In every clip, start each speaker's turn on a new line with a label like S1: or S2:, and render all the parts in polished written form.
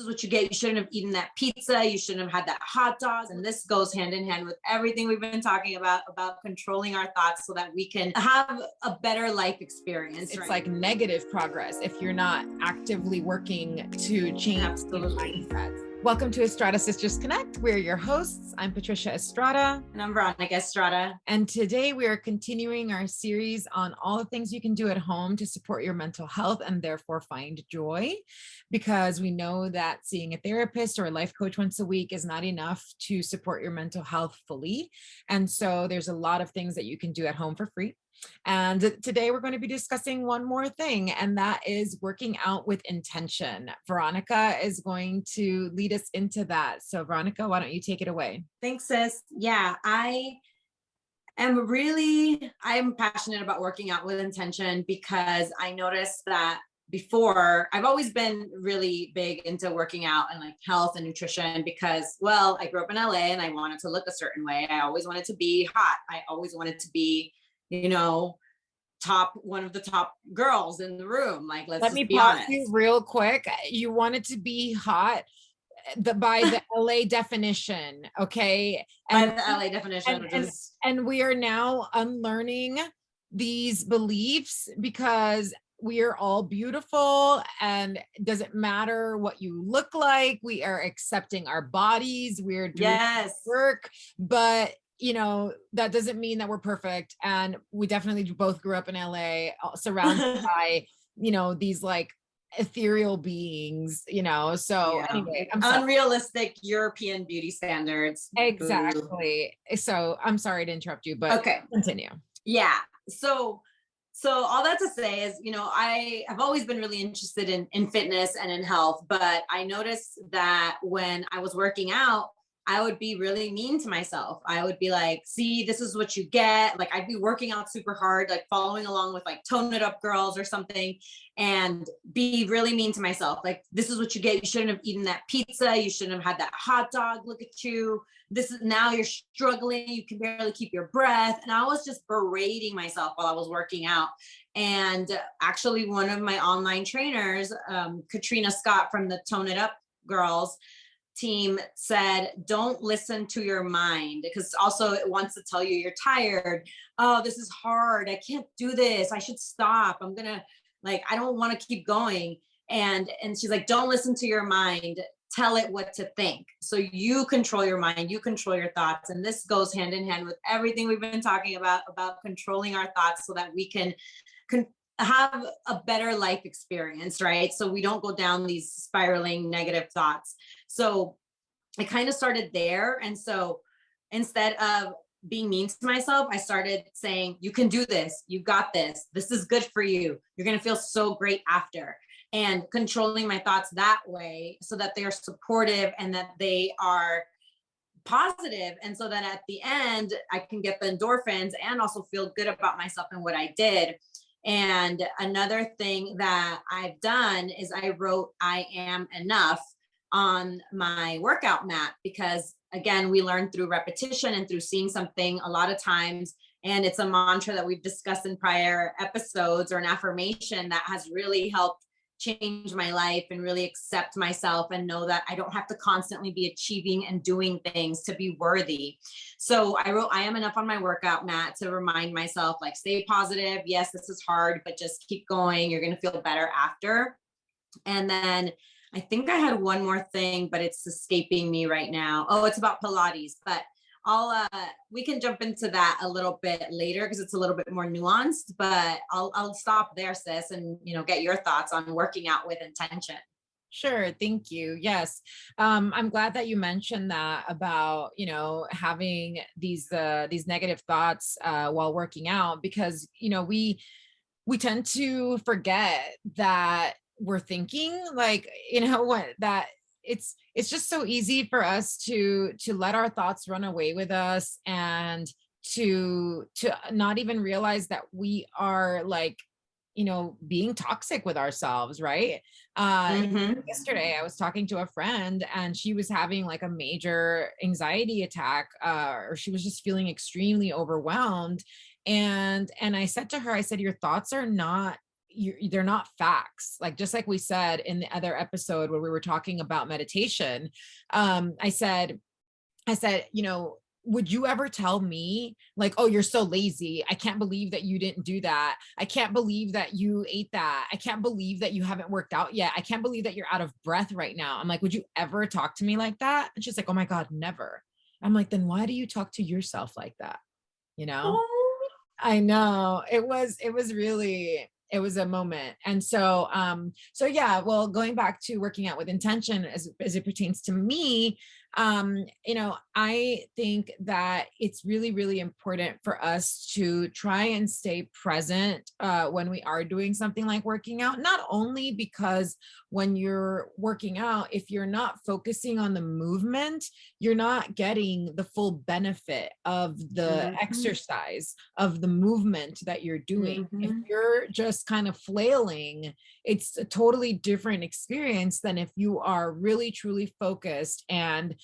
S1: is what you get. You shouldn't have eaten that pizza. You shouldn't have had that hot dog. And this goes hand in hand with everything we've been talking about controlling our thoughts so that we can have a better life experience.
S2: It's like negative progress if you're not actively working to change mindsets. Welcome to Estrada Sisters Connect. We're your hosts. I'm Patricia Estrada.
S1: And I'm Veronica Estrada.
S2: And today we are continuing our series on all the things you can do at home to support your mental health and therefore find joy. Because we know that seeing a therapist or a life coach once a week is not enough to support your mental health fully. And so there's a lot of things that you can do at home for free. And today we're going to be discussing one more thing, and that is working out with intention. Veronica is going to lead us into that. So Veronica, why don't you take it away?
S1: Thanks, sis. Yeah, I'm passionate about working out with intention because I noticed that before I've always been really big into working out and like health and nutrition because, well, I grew up in LA and I wanted to look a certain way. I always wanted to be hot. I always wanted to be, one of the top girls in the room. Like,
S2: let me pause you real quick. You wanted to be hot by the LA definition. Okay.
S1: And by the LA definition.
S2: And we are now unlearning these beliefs because we are all beautiful and it doesn't matter what you look like. We are accepting our bodies. We're doing work, but that doesn't mean that we're perfect. And we definitely both grew up in LA, surrounded by, these like ethereal beings, anyway,
S1: unrealistic European beauty standards.
S2: Exactly. So I'm sorry to interrupt you, but okay, continue.
S1: Yeah. So all that to say is, I have always been really interested in fitness and in health, but I noticed that when I was working out, I would be really mean to myself. I would be like, see, this is what you get. Like I'd be working out super hard, like following along with like Tone It Up girls or something and be really mean to myself. Like, this is what you get. You shouldn't have eaten that pizza. You shouldn't have had that hot dog. Look at you. Now you're struggling. You can barely keep your breath. And I was just berating myself while I was working out. And actually one of my online trainers, Katrina Scott from the Tone It Up girls team said, don't listen to your mind, because also it wants to tell you you're tired. Oh, this is hard. I can't do this. I should stop. I don't want to keep going. And she's like, don't listen to your mind. Tell it what to think. So you control your mind, you control your thoughts. And this goes hand in hand with everything we've been talking about controlling our thoughts so that we can have a better life experience, right? So we don't go down these spiraling negative thoughts. So I kind of started there. And so instead of being mean to myself, I started saying, you can do this. You got this. This is good for you. You're going to feel so great after. And controlling my thoughts that way so that they're supportive and that they are positive. And so that at the end, I can get the endorphins and also feel good about myself and what I did. And another thing that I've done is I wrote I am enough on my workout mat, because again, we learn through repetition and through seeing something a lot of times. And it's a mantra that we've discussed in prior episodes, or an affirmation that has really helped change my life and really accept myself and know that I don't have to constantly be achieving and doing things to be worthy. So I wrote I am enough on my workout mat to remind myself, like, stay positive. Yes, this is hard, but just keep going. You're going to feel better after. And then I think I had one more thing, but it's escaping me right now. Oh, it's about Pilates, but we can jump into that a little bit later because it's a little bit more nuanced, but I'll stop there, sis, and get your thoughts on working out with intention.
S2: Sure. Thank you. Yes. I'm glad that you mentioned that about, having these negative thoughts while working out, because, we tend to forget that we're thinking like, that it's just so easy for us to let our thoughts run away with us and to not even realize that we are like, being toxic with ourselves. Right. Yesterday I was talking to a friend and she was having like a major anxiety attack, or she was just feeling extremely overwhelmed. And I said to her, I said, your thoughts are not they're not facts. Like, just like we said in the other episode where we were talking about meditation, I said, would you ever tell me like, oh, you're so lazy. I can't believe that you didn't do that. I can't believe that you ate that. I can't believe that you haven't worked out yet. I can't believe that you're out of breath right now. I'm like, would you ever talk to me like that? And she's like, oh my God, never. I'm like, then why do you talk to yourself like that? You know?
S1: Oh,
S2: I know it was a moment. And so yeah, well, going back to working out with intention as it pertains to me, I think that it's really, really important for us to try and stay present when we are doing something like working out, not only because when you're working out, if you're not focusing on the movement, you're not getting the full benefit of the
S1: mhm,
S2: exercise, of the movement that you're doing. If
S1: mhm.
S2: you're just kind of flailing, it's a totally different experience than if you are really truly focused and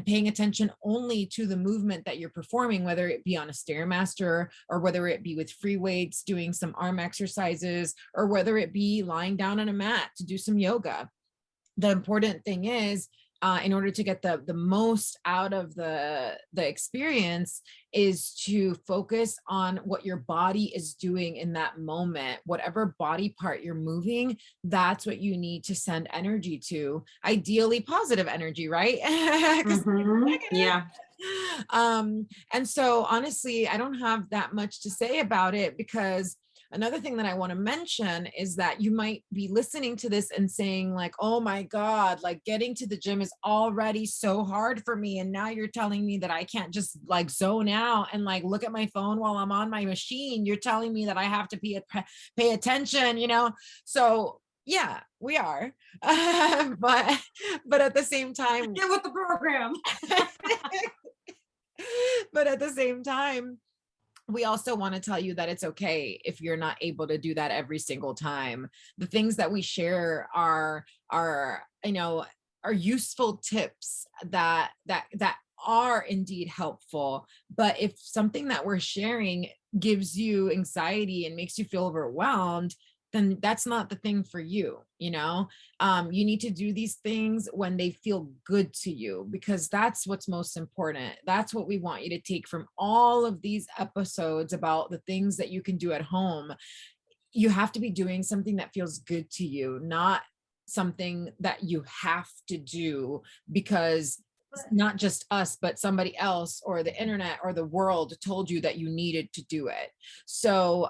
S2: paying attention only to the movement that you're performing, whether it be on a stairmaster or whether it be with free weights doing some arm exercises, or whether it be lying down on a mat to do some yoga. The important thing is, in order to get the most out of the experience, is to focus on what your body is doing in that moment. Whatever body part you're moving, that's what you need to send energy to, ideally positive energy, right? Because negative.
S1: Yeah.
S2: And so honestly, I don't have that much to say about it, because another thing that I want to mention is that you might be listening to this and saying like, oh my God, like getting to the gym is already so hard for me. And now you're telling me that I can't just like zone out and like look at my phone while I'm on my machine. You're telling me that I have to pay attention, you know? So yeah, we are. But at the same time,
S1: Get with the program.
S2: but at the same time, we also want to tell you that it's okay if you're not able to do that every single time. The things that we share are are useful tips that are indeed helpful. But if something that we're sharing gives you anxiety and makes you feel overwhelmed, then that's not the thing for you. You need to do these things when they feel good to you, because that's what's most important. That's what we want you to take from all of these episodes about the things that you can do at home. You have to be doing something that feels good to you, not something that you have to do because not just us, but somebody else or the internet or the world told you that you needed to do it. So,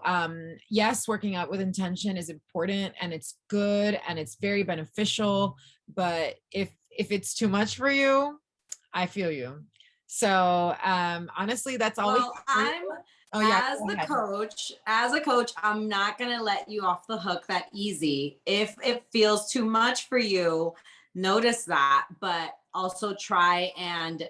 S2: yes, working out with intention is important and it's good and it's very beneficial. But if it's too much for you, I feel you. So, honestly, that's all we have
S1: Well,
S2: for you.
S1: I'm
S2: Oh yeah,
S1: as
S2: go
S1: the
S2: ahead.
S1: coach, as a coach, I'm not going to let you off the hook that easy. If it feels too much for you, notice that, but also try and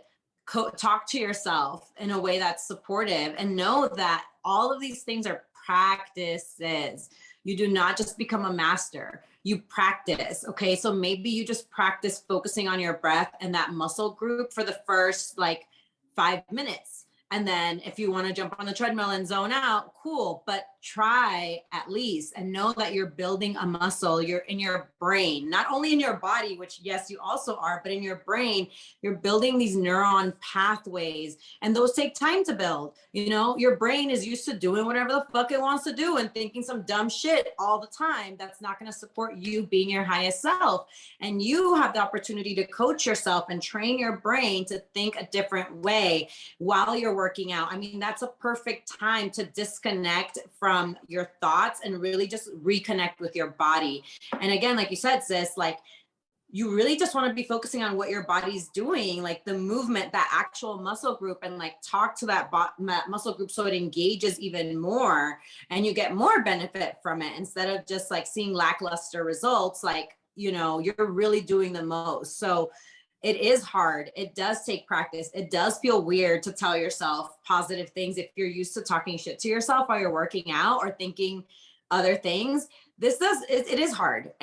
S1: talk to yourself in a way that's supportive, and know that all of these things are practices. You do not just become a master. You practice. Okay. So maybe you just practice focusing on your breath and that muscle group for the first like 5 minutes. And then if you want to jump on the treadmill and zone out, cool, but try at least and know that you're building a muscle. You're in your brain, not only in your body, which yes, you also are, but in your brain, you're building these neuron pathways, and those take time to build. Your brain is used to doing whatever the fuck it wants to do and thinking some dumb shit all the time. That's not going to support you being your highest self. And you have the opportunity to coach yourself and train your brain to think a different way while you're working out. I mean, that's a perfect time to disconnect from your thoughts and really just reconnect with your body. And again, like you said, sis, like you really just want to be focusing on what your body's doing, like the movement, that actual muscle group, and like talk to that muscle group so it engages even more and you get more benefit from it, instead of just like seeing lackluster results. Like, you're really doing the most. So it is hard. It does take practice. It does feel weird to tell yourself positive things if you're used to talking shit to yourself while you're working out or thinking other things. It is hard.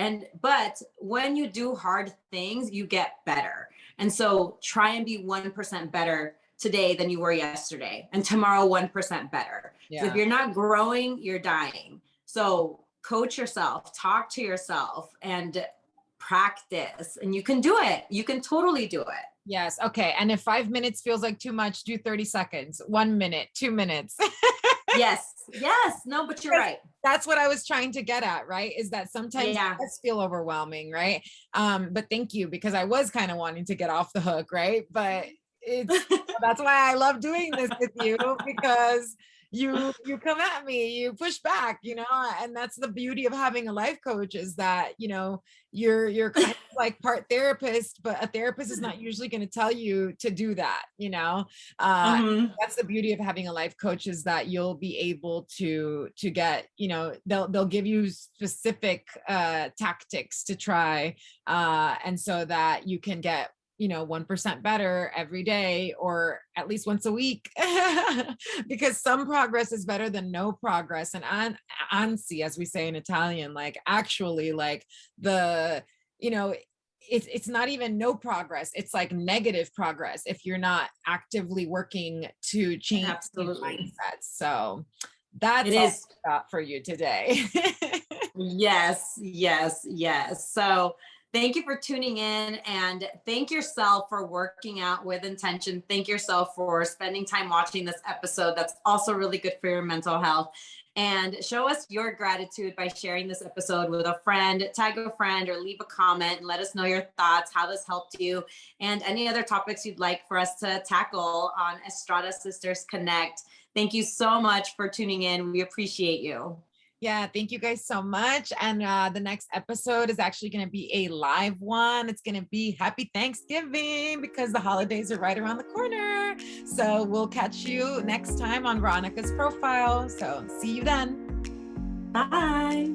S1: But when you do hard things, you get better. And so try and be 1% better today than you were yesterday, and tomorrow 1% better. Because if
S2: Yeah.
S1: you're not growing, you're dying. So coach yourself, talk to yourself, and practice, and you can do it. You can totally do it.
S2: Yes. Okay. And if 5 minutes feels like too much, do 30 seconds, 1 minute, 2 minutes.
S1: Yes. Yes. No, but you're right.
S2: That's what I was trying to get at, right? Is that sometimes
S1: Yeah.
S2: it does feel overwhelming, right? But thank you, because I was kind of wanting to get off the hook, right? But it's that's why I love doing this with you, because you come at me, you push back, and that's the beauty of having a life coach, is that you're kind of like part therapist, but a therapist is not usually going to tell you to do that.
S1: Mhm.
S2: That's the beauty of having a life coach, is that you'll be able to get, they'll give you specific tactics to try, and so that you can get 1% better every day, or at least once a week, because some progress is better than no progress. And anzi, as we say in Italian, like actually, like the it's not even no progress, it's like negative progress if you're not actively working to change these
S1: Absolutely.
S2: mindsets. So
S1: It
S2: that's all
S1: is.
S2: I got for you today.
S1: Yes, yes, yes. So thank you for tuning in, and thank yourself for working out with intention. Thank yourself for spending time watching this episode. That's also really good for your mental health. And show us your gratitude by sharing this episode with a friend, tag a friend, or leave a comment and let us know your thoughts, how this helped you, and any other topics you'd like for us to tackle on Estrada Sisters Connect. Thank you so much for tuning in. We appreciate you.
S2: Yeah, thank you guys so much. And the next episode is actually going to be a live one. It's going to be Happy Thanksgiving, because the holidays are right around the corner. So we'll catch you next time on Veronica's Profile. So see you then.
S1: Bye.